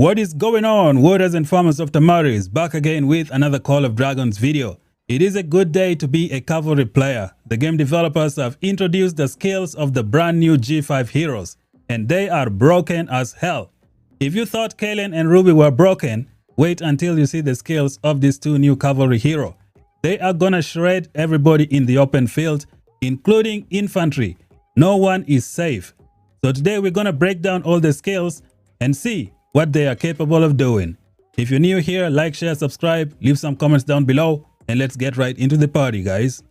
What is going on, warriors and farmers of Tamaris? Back again with another Call of Dragons video. It is a good day to be a cavalry player. The game developers have introduced the skills of the brand new G5 heroes, and they are broken as hell. If you thought Kalen and Ruby were broken, wait until you see the skills of these two new cavalry heroes. They are gonna shred everybody in the open field, including infantry. No one is safe. So today we're gonna break down all the skills and see what they are capable of doing. If you're new here, like, share, subscribe, leave some comments down below, and let's get right into the party, guys.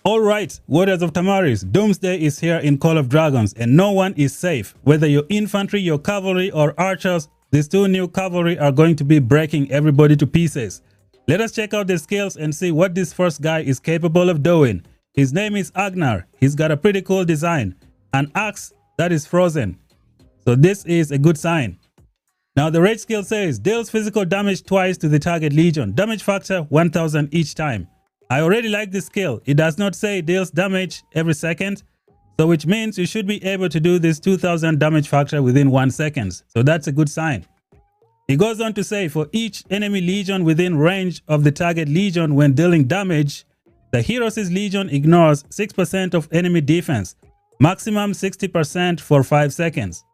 Alright, warriors of Tamaris, Doomsday is here in Call of Dragons, and no one is safe. Whether you're infantry, your cavalry, or archers, these two new cavalry are going to be breaking everybody to pieces. Let us check out the skills and see what this first guy is capable of doing. His name is Agnar. He's got a pretty cool design. An axe that is frozen. So this is a good sign. Now the rage skill says deals physical damage twice to the target legion. Damage factor 1000 each time. I already like this skill. It does not say deals damage every second. So which means you should be able to do this 2000 damage factor within 1 second. So that's a good sign. It goes on to say for each enemy legion within range of the target legion when dealing damage, the hero's legion ignores 6% of enemy defense. Maximum 60% for 5 seconds.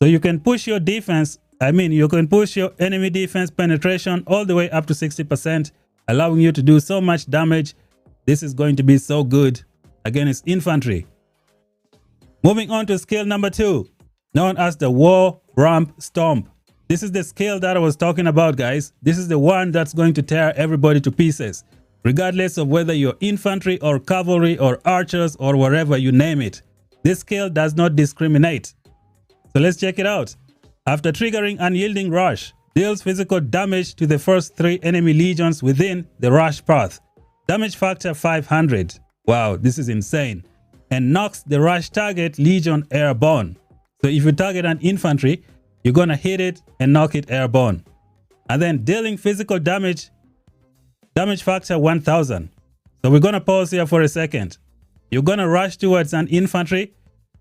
So you can push your defense, you can push your enemy defense penetration all the way up to 60%, allowing you to do so much damage. This is going to be so good against infantry. Moving on to skill number 2, known as the War Ramp Stomp. This is the skill that I was talking about, guys. This is the one that's going to tear everybody to pieces, regardless of whether you're infantry or cavalry or archers or whatever you name it. This skill does not discriminate. So let's check it out. After triggering Unyielding Rush, deals physical damage to the first 3 enemy legions within the rush path. Damage factor 500. Wow, this is insane. And knocks the rush target legion airborne. So if you target an infantry, you're gonna hit it and knock it airborne. And then dealing physical damage, damage factor 1000. So we're gonna pause here for a second. You're gonna rush towards an infantry,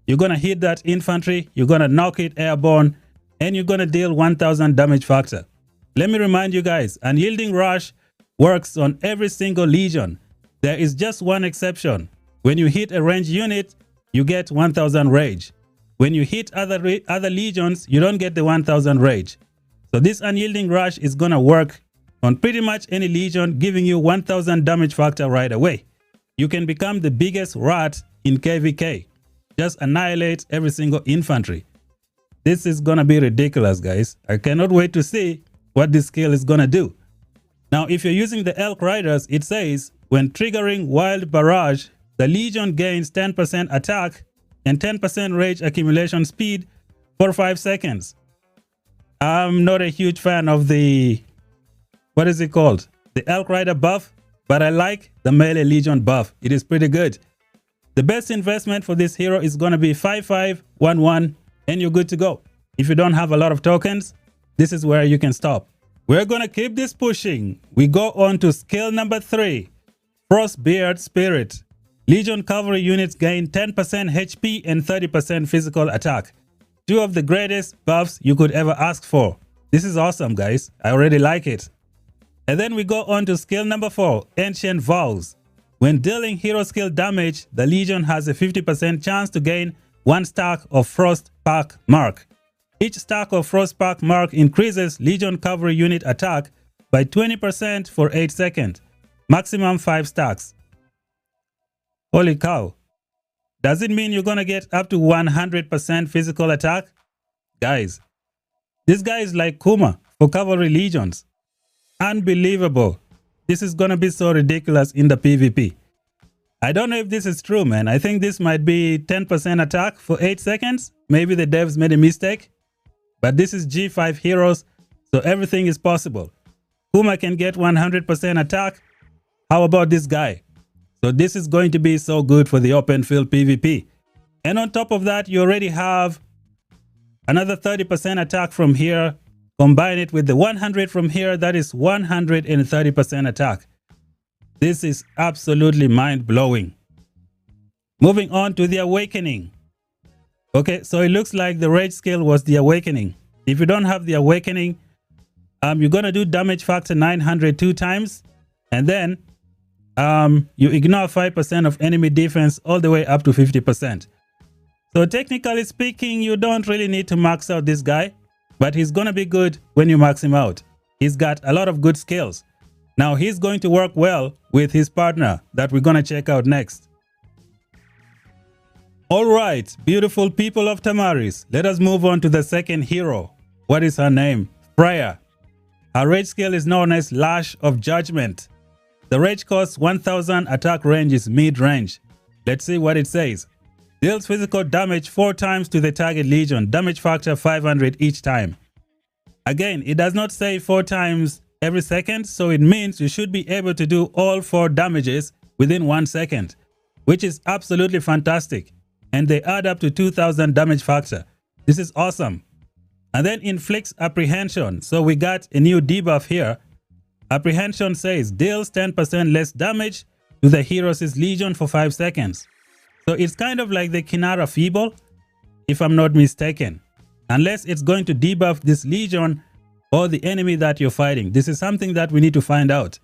you're gonna hit that infantry, you're gonna knock it airborne, and you're gonna deal 1000 damage factor. Let me remind you guys, Unyielding Rush works on every single legion. There is just one exception. When you hit a ranged unit, you get 1000 rage. When you hit other legions, you don't get the 1000 rage. So this Unyielding Rush is gonna work on pretty much any legion, giving you 1000 damage factor right away. You can become the biggest rat in KVK. Just annihilate every single infantry. This is gonna be ridiculous, guys. I cannot wait to see what this skill is gonna do. Now, if you're using the Elk Riders, it says when triggering Wild Barrage, the legion gains 10% attack and 10% rage accumulation speed for 5 seconds. I'm not a huge fan of the, what is it called? The Elk Rider buff, but I like the melee legion buff. It is pretty good. The best investment for this hero is going to be 5511 and you're good to go. If you don't have a lot of tokens, this is where you can stop. We're going to keep this pushing. We go on to skill number 3, Frostbeard Spirit. Legion cavalry units gain 10% HP and 30% physical attack. 2 of the greatest buffs you could ever ask for. This is awesome, guys. I already like it. And then we go on to skill number 4, Ancient Vows. When dealing hero skill damage, the legion has a 50% chance to gain 1 stack of Frost Pack Mark. Each stack of Frost Pack Mark increases legion cavalry unit attack by 20% for 8 seconds. Maximum 5 stacks. Holy cow. Does it mean you're gonna get up to 100% physical attack? Guys, this guy is like Kuma for cavalry legions. Unbelievable. This is gonna be so ridiculous in the PvP. I don't know if this is true, man. I think this might be 10% attack for 8 seconds. Maybe the devs made a mistake. But this is G5 heroes, so everything is possible. Kuma can get 100% attack. How about this guy? So this is going to be so good for the open field PvP. And on top of that, you already have another 30% attack from here. Combine it with the 100 from here, that is 130% attack. This is absolutely mind-blowing. Moving on to the Awakening. Okay, so it looks like the rage skill was the awakening. If you don't have the awakening, you're gonna do damage factor 900 2 times, and then you ignore 5% of enemy defense all the way up to 50%. So technically speaking, you don't really need to max out this guy, but he's gonna be good when you max him out. He's got a lot of good skills. Now he's going to work well with his partner that we're gonna check out next. Alright, beautiful people of Tamaris, let us move on to the second hero. What is her name? Freya. Her rage skill is known as Lash of Judgment. The rage costs 1000, attack range is mid-range. Let's see what it says. Deals physical damage 4 times to the target legion, damage factor 500 each time. Again, it does not say 4 times every second, so it means you should be able to do all 4 damages within 1 second, which is absolutely fantastic. And they add up to 2000 damage factor. This is awesome. And then inflicts apprehension. So we got a new debuff here. Apprehension says deals 10% less damage to the hero's legion for 5 seconds. So it's kind of like the Kinara Feeble, if I'm not mistaken. Unless it's going to debuff this legion or the enemy that you're fighting. This is something that we need to find out.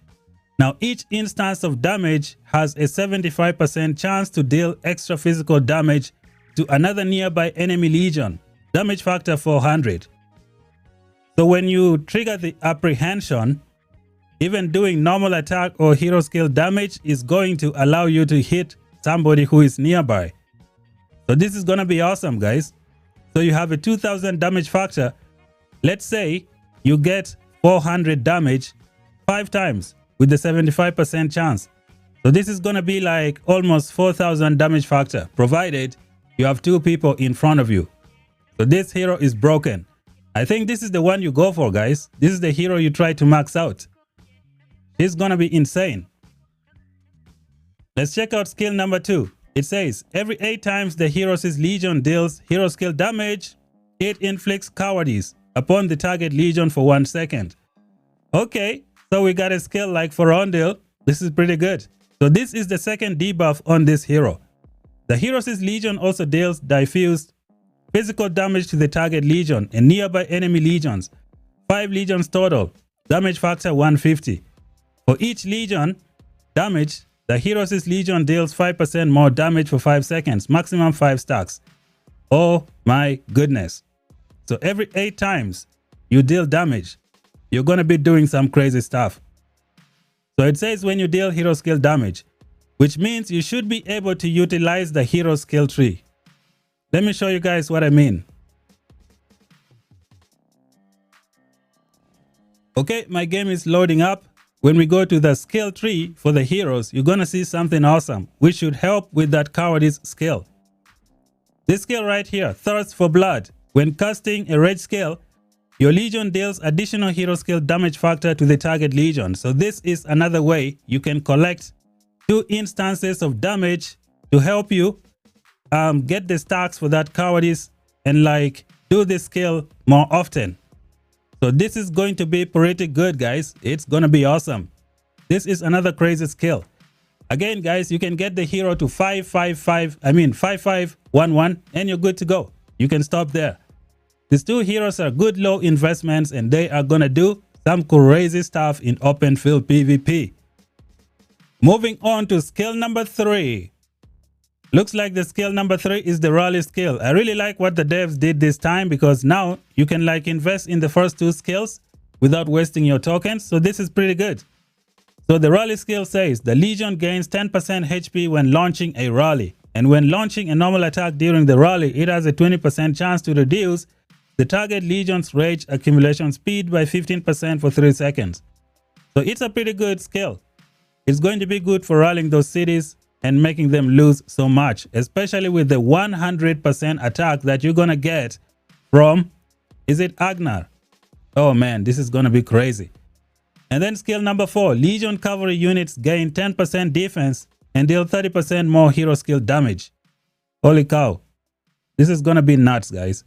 Now, each instance of damage has a 75% chance to deal extra physical damage to another nearby enemy legion. Damage factor 400. So when you trigger the apprehension, even doing normal attack or hero skill damage is going to allow you to hit somebody who is nearby. So this is going to be awesome, guys. So you have a 2000 damage factor. Let's say you get 400 damage 5 times with the 75% chance. So this is going to be like almost 4000 damage factor, provided you have 2 people in front of you. So this hero is broken. I think this is the one you go for, guys. This is the hero you try to max out. He's going to be insane. Let's check out skill number 2. It says, every 8 times the hero's legion deals hero skill damage, it inflicts cowardice upon the target legion for 1 second. Okay. So we got a skill like for Rondil. This is pretty good. So this is the second debuff on this hero. The hero's legion also deals diffused physical damage to the target legion and nearby enemy legions. 5 legions total. Damage factor 150. For each legion damage, the hero's legion deals 5% more damage for 5 seconds. Maximum 5 stacks. Oh my goodness. So every 8 times you deal damage, you're going to be doing some crazy stuff. So it says when you deal hero skill damage, which means you should be able to utilize the hero skill tree. Let me show you guys what I mean. Okay, my game is loading up. When we go to the skill tree for the heroes, you're going to see something awesome, which should help with that cowardice skill. This skill right here, Thirst for Blood. When casting a rage skill, your legion deals additional hero skill damage factor to the target legion. So this is another way you can collect 2 instances of damage to help you get the stacks for that cowardice and like do this skill more often. So this is going to be pretty good, guys. It's going to be awesome. This is another crazy skill. Again, guys, you can get the hero to 5511 and you're good to go. You can stop there. These 2 heroes are good low investments and they are gonna do some crazy stuff in open field PvP. Moving on to skill number 3. Looks like the skill number 3 is the rally skill. I really like what the devs did this time because now you can like invest in the first 2 skills without wasting your tokens. So this is pretty good. So the rally skill says the legion gains 10% HP when launching a rally. And when launching a normal attack during the rally, it has a 20% chance to reduce the target legion's rage accumulation speed by 15% for 3 seconds. So it's a pretty good skill. It's going to be good for rallying those cities and making them lose so much, especially with the 100% attack that you're going to get from, is it Agnar? Oh man, this is going to be crazy. And then skill number 4, Legion Cavalry units gain 10% defense and deal 30% more hero skill damage. Holy cow. This is going to be nuts, guys.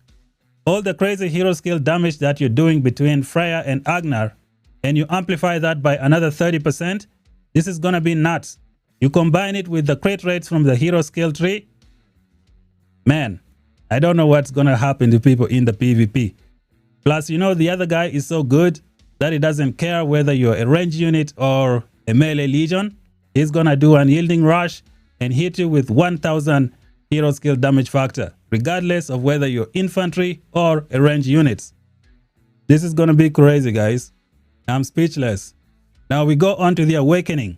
All the crazy hero skill damage that you're doing between Freya and Agnar, and you amplify that by another 30%, this is going to be nuts. You combine it with the crit rates from the hero skill tree. Man, I don't know what's gonna happen to people in the PvP. Plus, you know, the other guy is so good that he doesn't care whether you're a range unit or a melee legion. He's gonna do an yielding rush and hit you with 1000 hero skill damage factor, regardless of whether you're infantry or a range unit. This is gonna be crazy, guys. I'm speechless. Now we go on to the Awakening.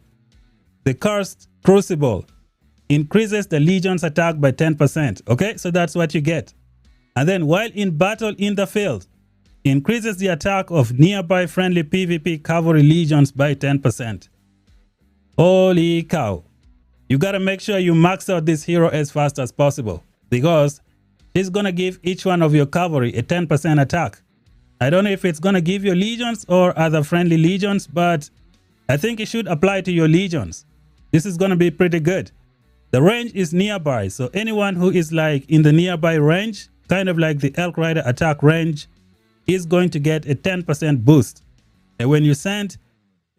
The Cursed Crucible increases the legion's attack by 10%. Okay, so that's what you get. And then while in battle in the field, increases the attack of nearby friendly PvP cavalry legions by 10%. Holy cow. You gotta make sure you max out this hero as fast as possible, because she's gonna give each one of your cavalry a 10% attack. I don't know if it's gonna give your legions or other friendly legions, but I think it should apply to your legions. This is gonna be pretty good. The range is nearby, so anyone who is like in the nearby range, kind of like the Elk Rider attack range, is going to get a 10% boost. And when you send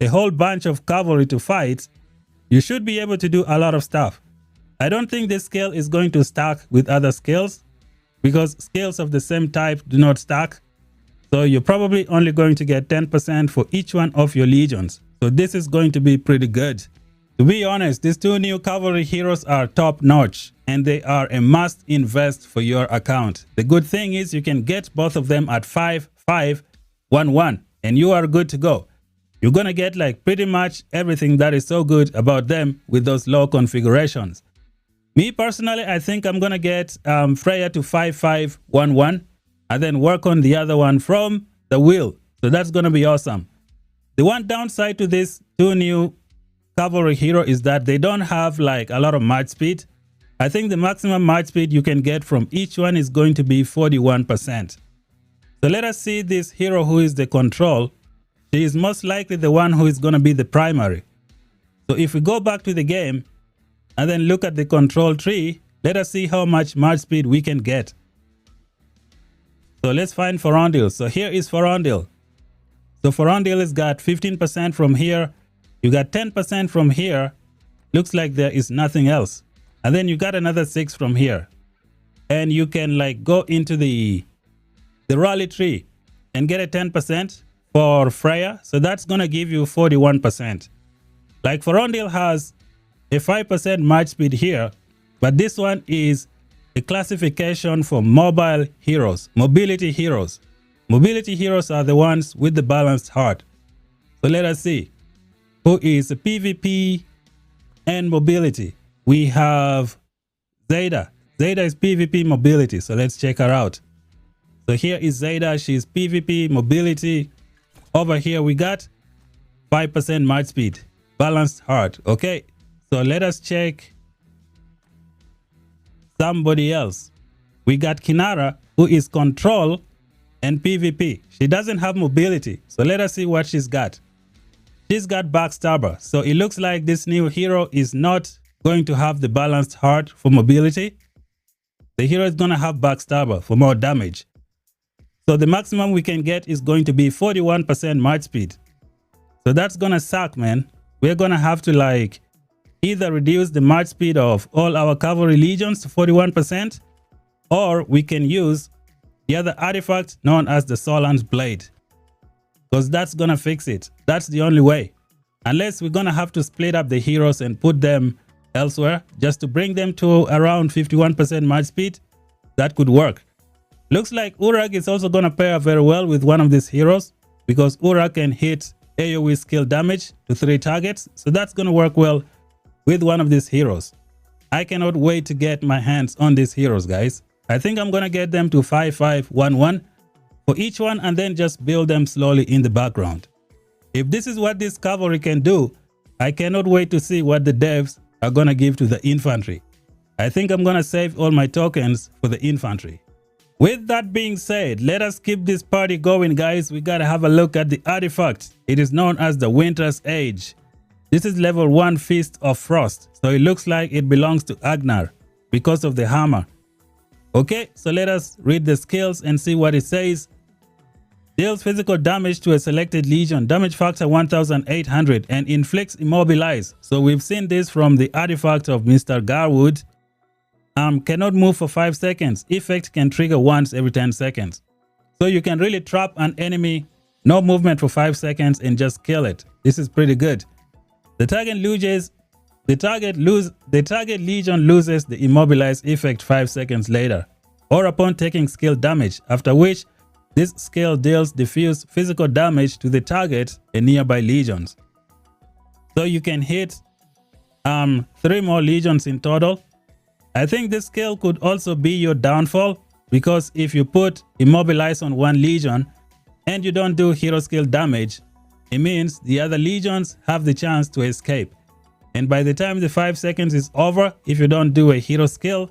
a whole bunch of cavalry to fight, you should be able to do a lot of stuff. I don't think this skill is going to stack with other skills, because skills of the same type do not stack. So you're probably only going to get 10% for each one of your legions. So this is going to be pretty good. To be honest, these two new cavalry heroes are top notch and they are a must invest for your account. The good thing is you can get both of them at 5-5-1-1 and you are good to go. You're gonna get like pretty much everything that is so good about them with those low configurations. Me personally, I think I'm gonna get Freya to 5-5-1-1 and then work on the other one from the wield. So that's gonna be awesome. The one downside to these two new cavalry hero is that they don't have like a lot of march speed. I think the maximum march speed you can get from each one is going to be 41%. So let us see this hero who is the control. She is most likely the one who is going to be the primary. So if we go back to the game and then look at the control tree, let us see how much march speed we can get. So let's find Ferondil. So here is Ferondil. So Ferondil has got 15% from here. You got 10% from here. Looks like there is nothing else. And then you got another 6 from here. And you can like go into the rally tree and get a 10% for Freya. So that's going to give you 41%. Like Ferondil has a 5% march speed here. But this one is a classification for mobile heroes, mobility heroes. Mobility heroes are the ones with the balanced heart. So let us see who is a PvP and mobility. We have Zeta. Zeta is PvP mobility. So let's check her out. So here is Zeta. She's PvP mobility. Over here we got 5% march speed, balanced heart. Okay. So let us check somebody else. We got Kinara, who is control and PvP. She doesn't have mobility. So let us see what she's got. She's got backstabber. So it looks like this new hero is not going to have the balanced heart for mobility. The hero is going to have backstabber for more damage. So the maximum we can get is going to be 41% march speed. So that's going to suck, man. We're going to have to like either reduce the march speed of all our cavalry legions to 41%, or we can use the other artifact known as the Solan's Blade, because that's gonna fix it. That's the only way, unless we're gonna have to split up the heroes and put them elsewhere just to bring them to around 51% march speed. That could work. Looks like Urag is also gonna pair very well with one of these heroes, because Urag can hit AoE skill damage to 3 targets. So that's gonna work well with one of these heroes. I cannot wait to get my hands on these heroes, guys. I think I'm gonna get them to 5-5-1-1 for each one and then just build them slowly in the background. If this is what this cavalry can do, I cannot wait to see what the devs are gonna give to the infantry. I think I'm gonna save all my tokens for the infantry. With that being said, let us keep this party going, guys. We gotta have a look at the artifact. It is known as the Winter's Age. This is level 1 Feast of Frost. So it looks like it belongs to Agnar because of the hammer. Okay, so let us read the skills and see what it says. Deals physical damage to a selected legion, damage factor 1800, and inflicts immobilize. So we've seen this from the artifact of Mr. Garwood. cannot move for 5 seconds. Effect can trigger once every 10 seconds. So you can really trap an enemy, no movement for 5 seconds, and just kill it. This is pretty good. The target legion loses the immobilize effect 5 seconds later, or upon taking skill damage, after which this skill deals diffuse physical damage to the target and nearby legions. So you can hit 3 more legions in total. I think this skill could also be your downfall, because if you put immobilize on one legion and you don't do hero skill damage, it means the other legions have the chance to escape. And by the time the 5 seconds is over, if you don't do a hero skill,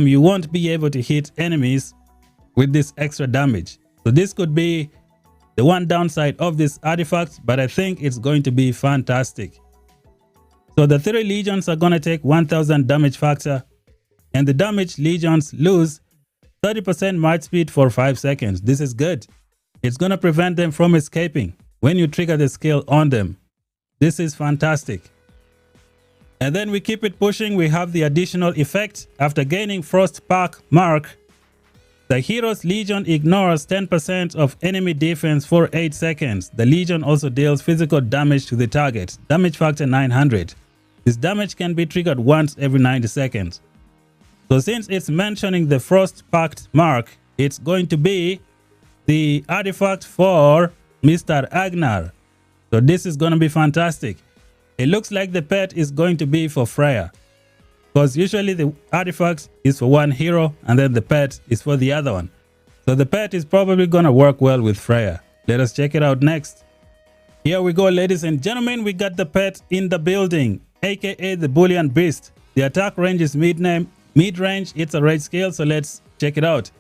you won't be able to hit enemies with this extra damage. So this could be the one downside of this artifact, but I think it's going to be fantastic. So the 3 legions are going to take 1000 damage factor, and the damaged legions lose 30% march speed for 5 seconds. This is good. It's going to prevent them from escaping when you trigger the skill on them. This is fantastic. And then we keep it pushing. We have the additional effect. After gaining Frost Pack Mark, the hero's legion ignores 10% of enemy defense for 8 seconds. The legion also deals physical damage to the target. Damage factor 900. This damage can be triggered once every 90 seconds. So since it's mentioning the Frost Pact Mark, it's going to be the artifact for Mr. Agnar. So this is going to be fantastic. It looks like the pet is going to be for Freya, because usually the artifact is for one hero and then the pet is for the other one. So the pet is probably going to work well with Freya. Let us check it out next. Here we go, ladies and gentlemen. We got the pet in the building, aka the Bullion Beast. The attack range is mid-range. It's a rage skill, so let's check it out.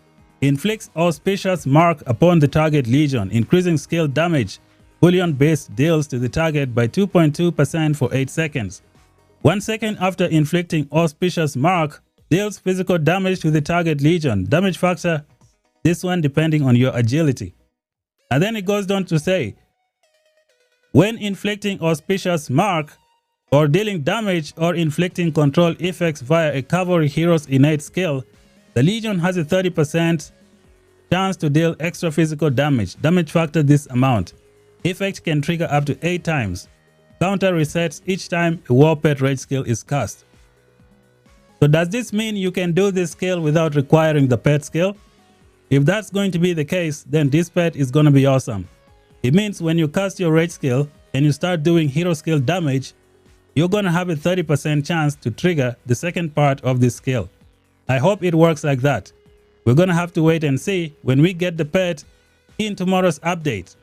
Inflicts auspicious mark upon the target legion, increasing skill damage. Bullion Beast deals to the target by 2.2% for 8 seconds. 1 second after inflicting auspicious mark, deals physical damage to the target legion. Damage factor, this one depending on your agility. And then it goes on to say, when inflicting auspicious mark or dealing damage or inflicting control effects via a cavalry hero's innate skill, the legion has a 30% chance to deal extra physical damage. Damage factor this amount. Effect can trigger up to 8 times. Counter resets each time a war pet rage skill is cast. So does this mean you can do this skill without requiring the pet skill? If that's going to be the case, then this pet is going to be awesome. It means when you cast your rage skill and you start doing hero skill damage, you're going to have a 30% chance to trigger the second part of this skill. I hope it works like that. We're going to have to wait and see when we get the pet in tomorrow's update.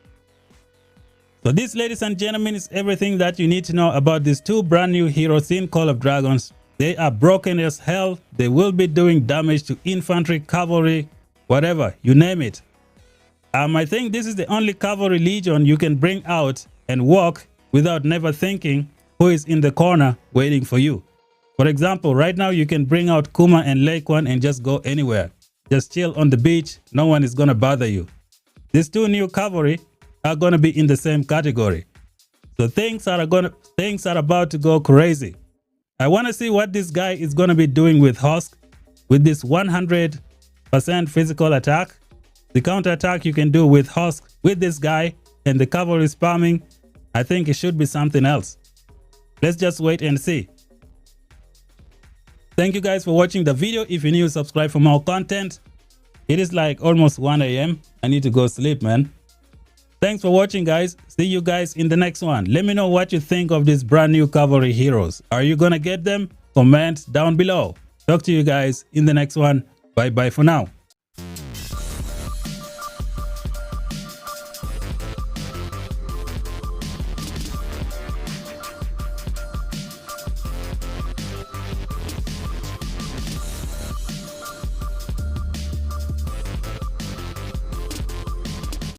So this, ladies and gentlemen, is everything that you need to know about these 2 brand new heroes in Call of Dragons. They are broken as hell. They will be doing damage to infantry, cavalry, whatever, you name it. I think this is the only cavalry legion you can bring out and walk without never thinking who is in the corner waiting for you. For example, right now you can bring out Kuma and Lakewan and just go anywhere. Just chill on the beach. No one is going to bother you. These 2 new cavalry are going to be in the same category. So things are about to go crazy. I want to see what this guy is going to be doing with Husk, with this 100% physical attack. The counter attack you can do with Husk with this guy and the cavalry spamming. I think it should be something else. Let's just wait and see. Thank you guys for watching the video. If you're new, subscribe for more content. It is like almost 1 AM. I need to go sleep, man. Thanks for watching, guys. See you guys in the next one. Let me know what you think of these brand new cavalry heroes. Are you gonna get them? Comment down below. Talk to you guys in the next one. Bye bye for now.